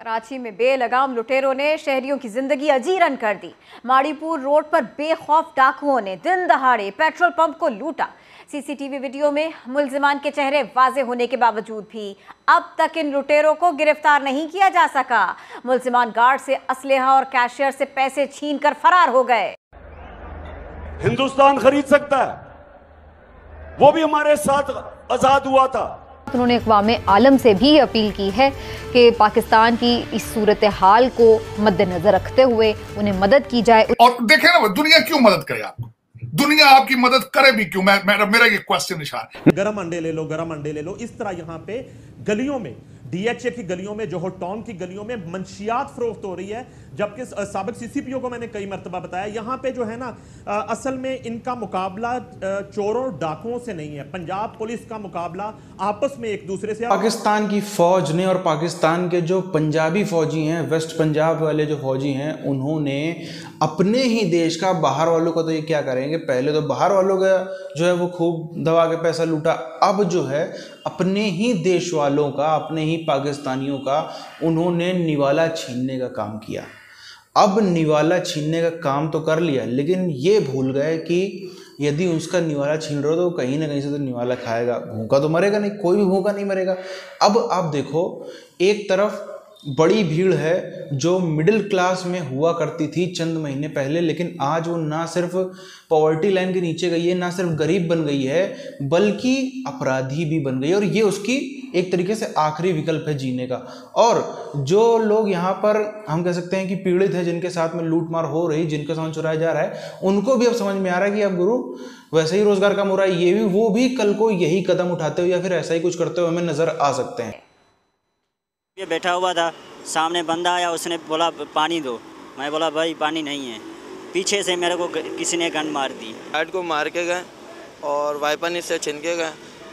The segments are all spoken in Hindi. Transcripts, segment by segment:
कराची में बेलगाम लुटेरों ने शहरियों की जिंदगी अजीरन कर दी। माड़ीपुर रोड पर बेखौफ डाकुओं ने दिन दहाड़े पेट्रोल पंप को लूटा। सीसीटीवी वीडियो में मुल्जिमान के चेहरे वाजे होने के बावजूद भी अब तक इन लुटेरों को गिरफ्तार नहीं किया जा सका। मुल्जिमान गार्ड से असलहा और कैशियर से पैसे छीनकर फरार हो गए। हिंदुस्तान खरीद सकता है, वो भी हमारे साथ आजाद हुआ था। उन्होंने अक़वाम आलम से भी अपील की है कि पाकिस्तान की इस सूरत हाल को मद्देनजर रखते हुए उन्हें मदद की जाए। और देखें ना, दुनिया क्यों मदद करे आपको? दुनिया आपकी मदद करे भी क्यों? मेरा ये क्वेश्चन निशान। गरम अंडे ले लो, गरम अंडे ले लो। इस तरह यहाँ पे गलियों में, डीएचए की गलियों में, जोहर टाउन की गलियों में मंशियात फरोख्त हो रही है। जबकि साबिक सीसीपीओ को मैंने कई मरतबा बताया, यहाँ पे जो है ना असल में इनका मुकाबला चोरों डाकुओं से नहीं है, पंजाब पुलिस का मुकाबला आपस में एक दूसरे से। पाकिस्तान की फौज ने और पाकिस्तान के जो पंजाबी फौजी हैं, वेस्ट पंजाब वाले जो फौजी हैं, उन्होंने अपने ही देश का, बाहर वालों का तो ये क्या करेंगे, पहले तो बाहर वालों का जो है वो खूब दबा के पैसा लूटा, अब जो है अपने ही देश वालों का, अपने ही पाकिस्तानियों का उन्होंने निवाला छीनने का काम किया। अब निवाला छीनने का काम तो कर लिया, लेकिन ये भूल गए कि यदि उसका निवाला छीन रहे हो तो कहीं ना कहीं से तो निवाला खाएगा, भूखा तो मरेगा नहीं, कोई भी भूखा नहीं मरेगा। अब आप देखो, एक तरफ बड़ी भीड़ है जो मिडिल क्लास में हुआ करती थी चंद महीने पहले, लेकिन आज वो ना सिर्फ पॉवर्टी लाइन के नीचे गई है, ना सिर्फ गरीब बन गई है, बल्कि अपराधी भी बन गई है। और ये उसकी एक तरीके से आखिरी विकल्प है जीने का। और जो लोग यहाँ पर हम कह सकते हैं कि पीड़ित है, जिनके साथ में लूट मार हो रही, जिनका सामान चुराया जा रहा है, उनको भी अब समझ में आ रहा है कि अब गुरु वैसे ही रोजगार कम हो रहा है, ये भी वो भी कल को यही कदम उठाते हुए या फिर ऐसा ही कुछ करते हुए हमें नजर आ सकते हैं। ये बैठा हुआ था, सामने बंदा आया, उसने बोला पानी दो। मैं बोला भाई पानी नहीं है। पीछे से मेरे को किसी ने गन मार दी। गार्ड को मार के गए और वाइपन से छीन के गए।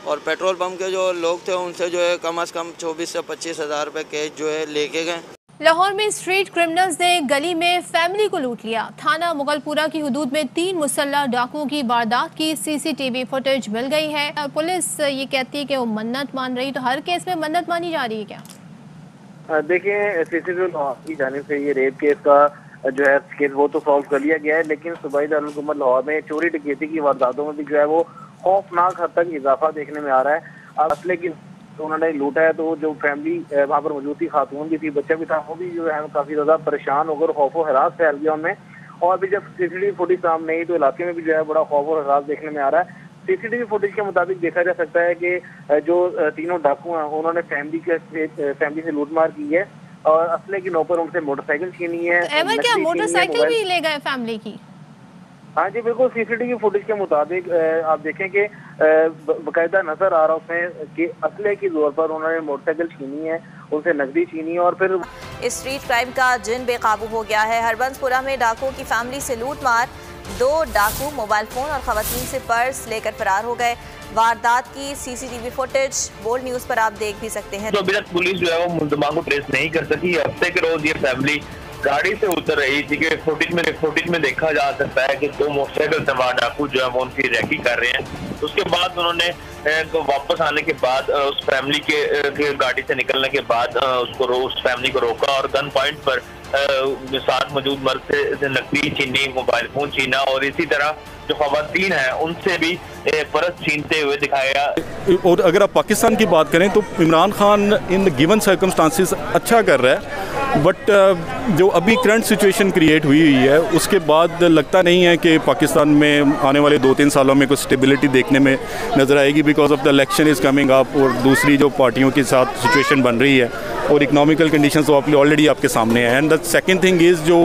और पेट्रोल पंप के जो लोग थे उनसे जो है कम से कम 24 से 25 हज़ार रुपये कैश जो है लेके गए। लाहौर में स्ट्रीट क्रिमिनल्स ने गली में फैमिली को लूट लिया। थाना मुगलपुरा की हदूद में 3 मुसल्लह डाकुओं की वारदात की सीसीटीवी फुटेज मिल गई है। पुलिस ये कहती है कि वो मन्नत मान रही, तो हर केस में मन्नत मानी जा रही है क्या? देखिए, सीसीटीवी की जानिब से ये रेप केस का जो है केस वो तो सॉल्व कर लिया गया है, लेकिन सूबाई दारुल हुकूमत लाहौर में चोरी डकैती की वारदातों में भी जो है वो खौफनाक हद तक इजाफा देखने में आ रहा है। अब असले की तो उन्होंने लूटा है, तो जो फैमिली वहाँ पर मौजूद थी, खातून भी थी, बच्चा भी था, वो भी जो है काफी ज्यादा परेशान होकर खौफ और हरास फैल गया उनमें। और अभी जब सीसीटीवी फुटेज सामने आई तो इलाके में भी जो है बड़ा खौफ और हरास देखने में आ रहा है। सीसीटीवी फुटेज के मुताबिक देखा जा सकता है कि जो तीनों डाकू हैं उन्होंने फैमिली से लूटमार की है और असले की नौकर उनसे मोटरसाइकिल छीनी है। एवर क्या मोटरसाइकिल भी ले गए फैमिली की? हाँ जी बिल्कुल, सीसीटीवी फुटेज के मुताबिक आप देखें कि बाकायदा नजर आ रहा है उसमें कि असले के तौर पर उन्होंने मोटरसाइकिल छीनी है, उनसे नकदी छीनी है। और फिर स्ट्रीट क्राइम का जिन बेकाबू हो गया है। हरबंसपुरा में डाकुओं की फैमिली से लूटमार, 2 डाकू मोबाइल फोन और खवातीन से पर्स लेकर फरार हो गए। वारदात की सीसीटीवी फुटेज बोल्ड न्यूज पर आप देख भी सकते हैं। तो अभी तक पुलिस जो है वो मुल्जिमान को ट्रेस नहीं कर सकी। हफ्ते के रोज ये फैमिली गाड़ी से उतर रही थी कि फुटेज में देखा जा सकता है कि 2 मोटरसाइकिल सवार डाकू जो है वो उनकी रैकी कर रहे हैं। तो उसके बाद उन्होंने वापस आने के बाद उस फैमिली के गाड़ी से निकलने के बाद उस फैमिली को रोका और गन पॉइंट पर साथ मौजूद मर्द से नकदी छीनी, मोबाइल फोन छीना और इसी तरह जो खवातीन हैं उनसे भी पर्स छीनते हुए दिखाया। और अगर आप पाकिस्तान की बात करें तो Imran Khan in given circumstances अच्छा कर रहा है, बट जो अभी करंट सिचुएशन क्रिएट हुई है उसके बाद लगता नहीं है कि पाकिस्तान में आने वाले 2-3 सालों में कुछ स्टेबिलिटी देखने में नज़र आएगी, because of the election is coming up और दूसरी जो पार्टियों के साथ सिचुएशन बन रही है और इकोनॉमिकल कंडीशन तो ऑलरेडी आपके सामने है। And the second thing is जो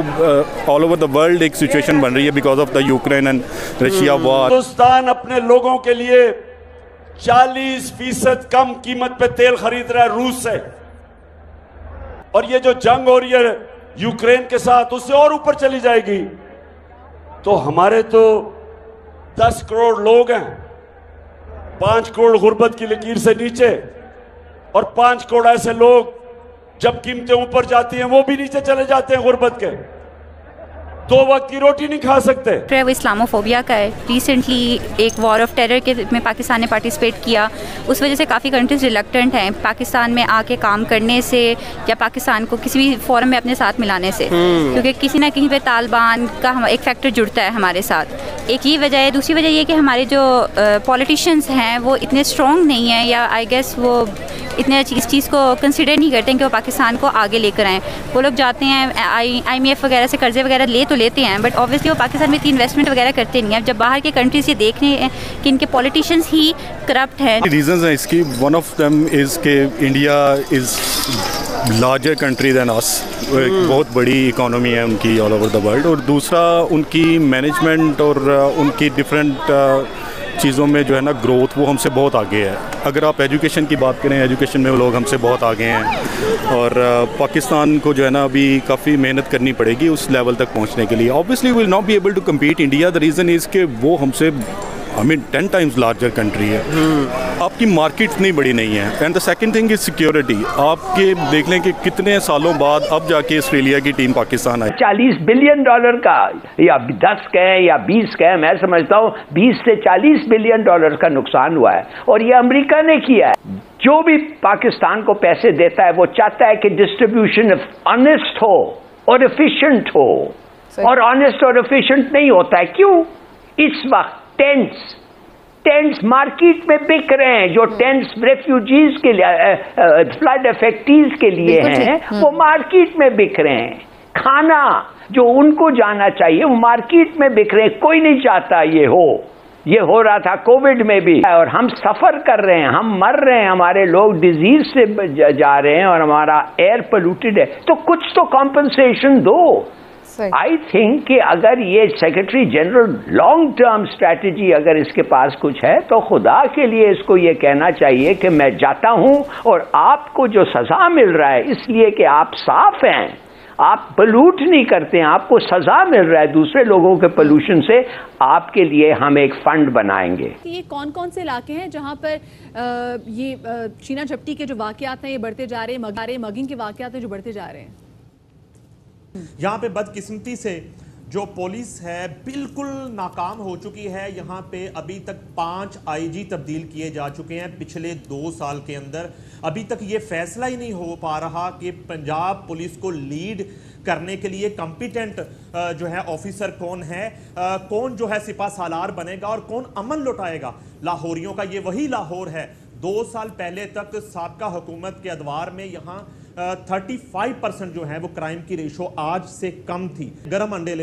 ऑल ओवर द वर्ल्ड एक सिचुएशन बन रही है because of the Ukraine and Russia war. Hindustan अपने लोगों के लिए 40% कम कीमत पे तेल खरीद रहा है रूस से, और ये जो जंग हो रही है यूक्रेन के साथ उससे और ऊपर चली जाएगी। तो हमारे तो 10 करोड़ लोग हैं, 5 करोड़ गुर्बत की लकीर से नीचे, और 5 करोड़ ऐसे लोग जब कीमतें ऊपर जाती हैं वो भी नीचे चले जाते हैं गुर्बत के। 2 वक्त की रोटी नहीं खा सकते। वो इस्लामोफोबिया का है। रिसेंटली एक वॉर ऑफ टेरर के में पाकिस्तान ने पार्टिसिपेट किया, उस वजह से काफ़ी कंट्रीज रिलक्टेंट हैं पाकिस्तान में आके काम करने से या पाकिस्तान को किसी भी फोरम में अपने साथ मिलाने से, क्योंकि किसी ना कहीं पे तालिबान का एक फैक्टर जुड़ता है हमारे साथ। एक ये वजह है। दूसरी वजह ये कि हमारे जो पॉलिटिशियंस हैं वो इतने स्ट्रॉन्ग नहीं हैं, या आई गेस वो इतने इस चीज़ को कंसिडर नहीं करते हैं कि वो पाकिस्तान को आगे लेकर आएँ। वो लोग जाते हैं IMF वगैरह से कर्जे वगैरह ले तो लेते हैं, बट ऑब्वियसली वो पाकिस्तान में इतनी इन्वेस्टमेंट वगैरह करते नहीं हैं। जब बाहर के कंट्रीज ये देख रहे हैं कि इनके पॉलिटिशियंस ही करप्ट हैं। रीजंस हैं इसकी। वन ऑफ देम इज़ के India is larger country than us. बहुत बड़ी इकोनॉमी है उनकी ऑल ओवर द वर्ल्ड। और दूसरा उनकी मैनेजमेंट और उनकी डिफरेंट चीज़ों में जो है ना ग्रोथ, वो हमसे बहुत आगे है। अगर आप एजुकेशन की बात करें, एजुकेशन में वो लोग हमसे बहुत आगे हैं। और पाकिस्तान को जो है ना अभी काफ़ी मेहनत करनी पड़ेगी उस लेवल तक पहुंचने के लिए। Obviously will not be able to compete India. The reason is कि वो हमसे 10 टाइम्स लार्जर कंट्री है। आपकी मार्केट इतनी बड़ी नहीं है। And the second thing is security. आपके देख लें कि कितने सालों बाद अब जाके ऑस्ट्रेलिया की टीम पाकिस्तान आई। $40 बिलियन का या 10 कहें या 20 कहें, मैं समझता हूँ 20 से $40 बिलियन का नुकसान हुआ है, और ये अमेरिका ने किया है। जो भी पाकिस्तान को पैसे देता है वो चाहता है कि डिस्ट्रीब्यूशन ऑनेस्ट हो और एफिशिएंट हो, और ऑनेस्ट और एफिशिएंट नहीं होता है। क्यों? इस वक्त टेंट्स मार्केट में बिक रहे हैं। जो टेंट्स रेफ्यूजीज के लिए, फ्लड अफेक्टीज के लिए हैं, वो मार्केट में बिक रहे हैं। खाना जो उनको जाना चाहिए वो मार्केट में बिक रहे हैं। कोई नहीं चाहता ये हो रहा था कोविड में भी, और हम सफर कर रहे हैं, हम मर रहे हैं, हमारे लोग डिजीज से जा रहे हैं, और हमारा एयर पोल्यूटेड है। तो कुछ तो कॉम्पनसेशन दो। आई थिंक कि अगर ये secretary general long term strategy अगर इसके पास कुछ है, तो खुदा के लिए इसको ये कहना चाहिए कि मैं जाता हूं, और आपको जो सजा मिल रहा है इसलिए कि आप साफ हैं, आप पोल्यूट नहीं करते हैं, आपको सजा मिल रहा है दूसरे लोगों के पोल्यूशन से, आपके लिए हम एक फंड बनाएंगे। ये कौन कौन से इलाके हैं जहां पर ये शीना झपटी के जो वाकयात हैं ये बढ़ते जा रहे हैं, मगिंग के वाकयात हैं जो बढ़ते जा रहे हैं? यहाँ पे बदकिस्मती से जो पुलिस है बिल्कुल नाकाम हो चुकी है। यहाँ पे अभी तक 5 IG तब्दील किए जा चुके हैं पिछले 2 साल के अंदर। अभी तक ये फैसला ही नहीं हो पा रहा कि पंजाब पुलिस को लीड करने के लिए कॉम्पिटेंट जो है ऑफिसर कौन है, कौन जो है सिपा सालार बनेगा और कौन अमन लौटाएगा लाहौरियों का। ये वही लाहौर है 2 साल पहले तक साबका हुकूमत के अदवार में यहाँ 35% जो है वो क्राइम की रेशो आज से कम थी। गरम अंडे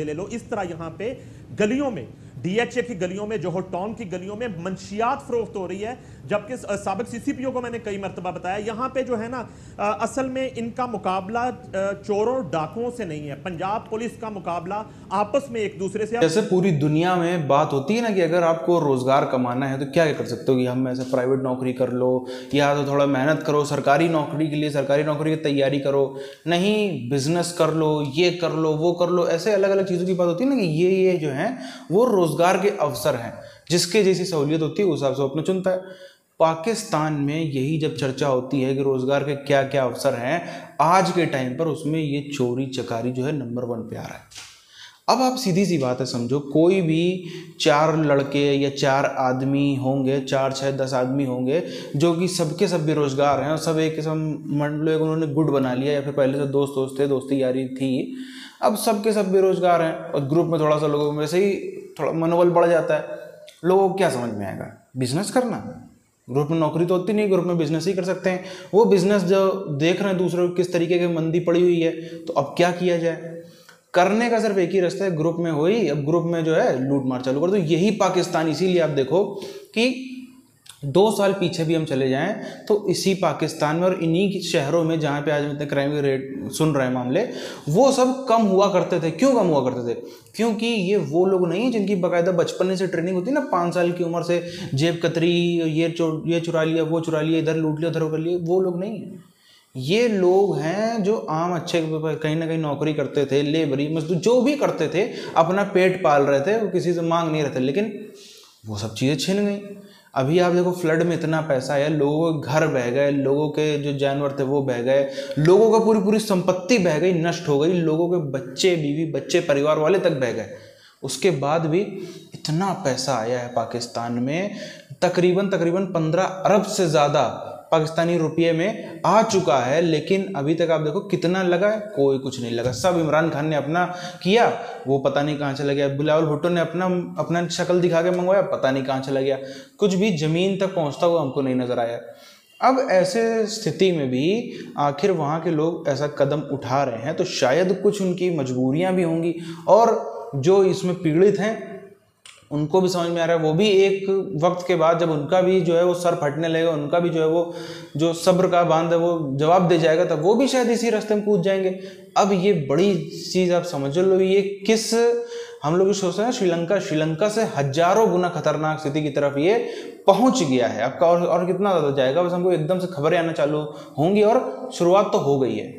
ले लो। इस तरह यहाँ पे गलियों में, DHA की गलियों में, जोहर टाउन की गलियों में मंशियात फरोख्त हो रही है। जबकि साबिक CCPO को मैंने कई मरतबा बताया, यहाँ पे जो है ना असल में इनका मुकाबला चोरों डाकुओं से नहीं है, पंजाब पुलिस का मुकाबला आपस में एक दूसरे से। जैसे पूरी दुनिया में बात होती है ना कि अगर आपको रोजगार कमाना है तो क्या कर सकते हो, कि हम ऐसे प्राइवेट नौकरी कर लो, या तो थोड़ा मेहनत करो सरकारी नौकरी के लिए, सरकारी नौकरी की तैयारी करो, नहीं बिजनेस कर लो, ये कर लो, वो कर लो, ऐसे अलग अलग चीज़ों की बात होती है ना कि ये जो है वो रोजगार के अवसर हैं। जिसके जैसी सहूलियत होती है उस हिसाब से अपने चुनता है। पाकिस्तान में यही जब चर्चा होती है कि रोजगार के क्या क्या अवसर हैं आज के टाइम पर, उसमें ये चोरी चकारी जो है नंबर 1 पे आ रहा है। अब आप सीधी सी बात है समझो, कोई भी 4 लड़के या 4 आदमी होंगे, 4, 6, 10 आदमी होंगे जो कि सबके सब बेरोजगार हैं, और सब एक किस्म मतलब उन्होंने गुट बना लिया, या फिर पहले से दोस्त थे, दोस्ती यारी थी, अब सबके सब बेरोजगार हैं, और ग्रुप में थोड़ा सा लोगों में से ही थोड़ा मनोबल बढ़ जाता है। लोगों को क्या समझ में आएगा? बिजनेस करना। ग्रुप में नौकरी तो होती नहीं, ग्रुप में बिजनेस ही कर सकते हैं। वो बिजनेस जो देख रहे हैं दूसरे को किस तरीके की मंदी पड़ी हुई है, तो अब क्या किया जाए? करने का सिर्फ एक ही रास्ता है, ग्रुप में हो ही, अब ग्रुप में जो है लूट मार चालू कर दो। यही पाकिस्तान, इसीलिए आप देखो कि 2 साल पीछे भी हम चले जाएं तो इसी पाकिस्तान में और इन्हीं शहरों में जहाँ पे आज इतने क्राइम के रेट सुन रहे हैं मामले, वो सब कम हुआ करते थे। क्यों कम हुआ करते थे? क्योंकि ये वो लोग नहीं हैं जिनकी बाकायदा बचपन से ट्रेनिंग होती है ना, 5 साल की उम्र से जेब कतरी, ये चुरा लिया, वो चुरा लिया, इधर लूट लिया, उधर कर लिया। वो लोग नहीं हैं। ये लोग हैं जो आम अच्छे कहीं ना कहीं नौकरी करते थे, लेबरी मजदूर जो भी करते थे, अपना पेट पाल रहे थे, वो किसी से मांग नहीं रहे थे, लेकिन वो सब चीज़ें छिन गई। अभी आप देखो फ्लड में इतना पैसा है, लोगों के घर बह गए, लोगों के जो जानवर थे वो बह गए, लोगों का पूरी संपत्ति बह गई, नष्ट हो गई, लोगों के बच्चे, बीवी बच्चे, परिवार वाले तक बह गए। उसके बाद भी इतना पैसा आया है पाकिस्तान में, तकरीबन 15 अरब से ज़्यादा पाकिस्तानी रुपये में आ चुका है, लेकिन अभी तक आप देखो कितना लगा है, कोई कुछ नहीं लगा। सब इमरान खान ने अपना किया, वो पता नहीं कहाँ चला गया। बिलावल भुट्टो ने अपना शक्ल दिखा के मंगवाया, पता नहीं कहाँ चला गया। कुछ भी ज़मीन तक पहुँचता हुआ हमको नहीं नज़र आया। अब ऐसे स्थिति में भी आखिर वहाँ के लोग ऐसा कदम उठा रहे हैं तो शायद कुछ उनकी मजबूरियाँ भी होंगी, और जो इसमें पीड़ित हैं उनको भी समझ में आ रहा है। वो भी एक वक्त के बाद जब उनका भी जो है वो सर फटने लगेगा, उनका भी जो है वो जो सब्र का बांध है वो जवाब दे जाएगा, तब वो भी शायद इसी रास्ते में कूद जाएंगे। अब ये बड़ी चीज़ आप समझ लो, ये किस हम लोग सोच रहे हैं श्रीलंका से हजारों गुना खतरनाक स्थिति की तरफ ये पहुंच गया है। आपका और कितना ज़्यादा जाएगा, बस हमको एकदम से खबरें आना चालू होंगी और शुरुआत तो हो गई है।